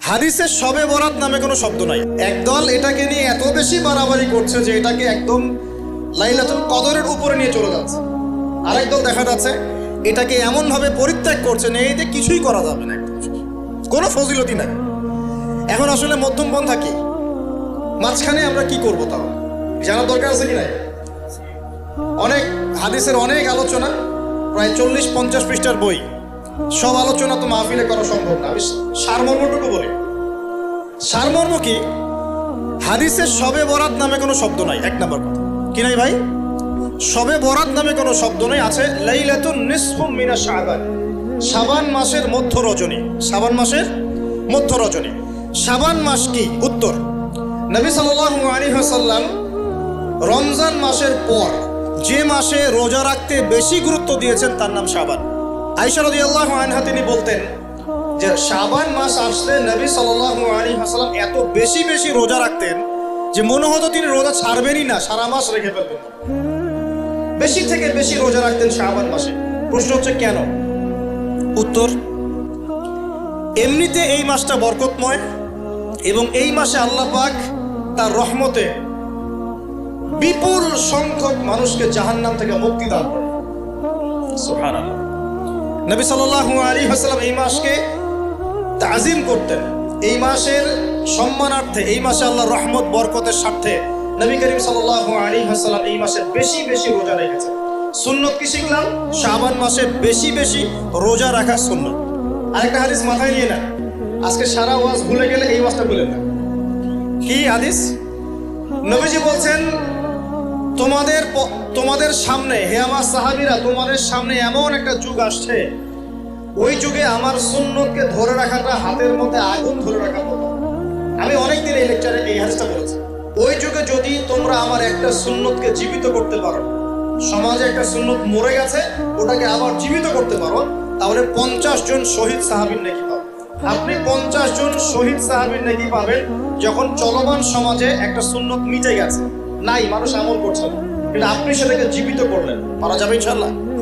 হাদিসে শবে বরাত নামে কোনো শব্দ নাই। একদল এটাকে নিয়ে এত বেশি বাড়াবাড়ি করছে যে এটাকে একদম লাইলাতুল কদরের উপরে নিয়ে চলে যাচ্ছে। আরেক দল দেখা যাচ্ছে এটাকে এমনভাবে পরিত্যাগ করছে এতে কিছুই করা যাবে না, কোনো ফজিলতি নাই। এখন আসলে মধ্যমপন্থা কি, মাঝখানে আমরা কি করবো তাও জানার দরকার আছে কি নাই? অনেক হাদিসের অনেক আলোচনা, প্রায় 40-50 পৃষ্ঠার বই, সব আলোচনা তো মাহফিলে করা সম্ভব না। আমি সারমর্মটুকু বলি। সারমর্ম কি? হাদিসে শবে বরাত নামে কোনো শব্দ নাই, এক নম্বর কথা। কি নাই ভাই? শবে বরাত নামে কোনো শব্দ নেই। আছে লাইলাতুন নিসফু মিনা শাবান, শাবান মাসের মধ্য রজনী। শাবান মাসের মধ্য রজনী। শাবান মাস কি? উত্তর, নবী সাল্লাল্লাহু আলাইহি ওয়াসাল্লাম রমজান মাসের পর যে মাসে রোজা রাখতে বেশি গুরুত্ব দিয়েছেন তার নাম শাবান। আয়েশা রাদিয়াল্লাহু আনহা তিনি বলতেন যে শাবান মাস আসলে নবী সাল্লাল্লাহু আলাইহি ওয়াসাল্লাম এত বেশি বেশি রোজা রাখতেন যে মনে হতো তিনি রোজা ছাড়বেনই না, সারা মাস রেখে ফেলবেন। বেশি থেকে বেশি রোজা রাখতেন শাবান মাসে। প্রশ্ন হচ্ছে কেন? উত্তর, এমনিতে এই মাসটা বরকতময় এবং এই মাসে আল্লাহ পাক তার রহমতে বিপুল সংখ্যক মানুষকে জাহান্নাম থেকে মুক্তি দান করেন। সুবহানাল্লাহ। নবী সাল্লাল্লাহু আলাইহি ওয়াসাল্লাম এই মাসকে তাজিম করতেন। এই মাসের সম্মানার্থে, এই মাসে আল্লাহর রহমত বরকতের স্বার্থে নবী করিম সাল্লাল্লাহু আলাইহি ওয়াসাল্লাম এই মাসে বেশি বেশি রোজা রেখেছেন। সুন্নত কি শিখলাম? শাবান মাসে বেশি বেশি রোজা রাখা সুন্নত। আরেকটা হাদিস মাথায় নিয়ে না, আজকে সারা ওয়াজ ভুলে গেলে এই ওয়াজটা ভুলে না। কি হাদিস? নবীজি বলছেন, তোমাদের সামনে, হে আমার সাহাবীরা, তোমাদের সামনে এমন একটা যুগ আসছে, ওই যুগে আমার সুন্নতকে ধরে রাখাটা হাতের মধ্যে আগুন ধরে রাখার মতো। আমি অনেকদিন এই লেকচারে এই হাদিসটা বলেছি। ওই যুগে যদি তোমরা আমার একটা সুন্নতকে জীবিত করতে পারো, সমাজে একটা সুন্নত মরে গেছে ওটাকে আবার জীবিত করতে পারো, তাহলে 50 জন শহীদ সাহাবীর নেকি পাবেন। আপনি 50 জন শহীদ সাহাবীর নেকি পাবেন যখন চলমান সমাজে একটা সুন্নত মিটে গেছে, নাই, মানুষ আমল করছে না, কিন্তু আপনি সেটাকে জীবিত করলেন। পারা যাবে ইনশাআল্লাহ।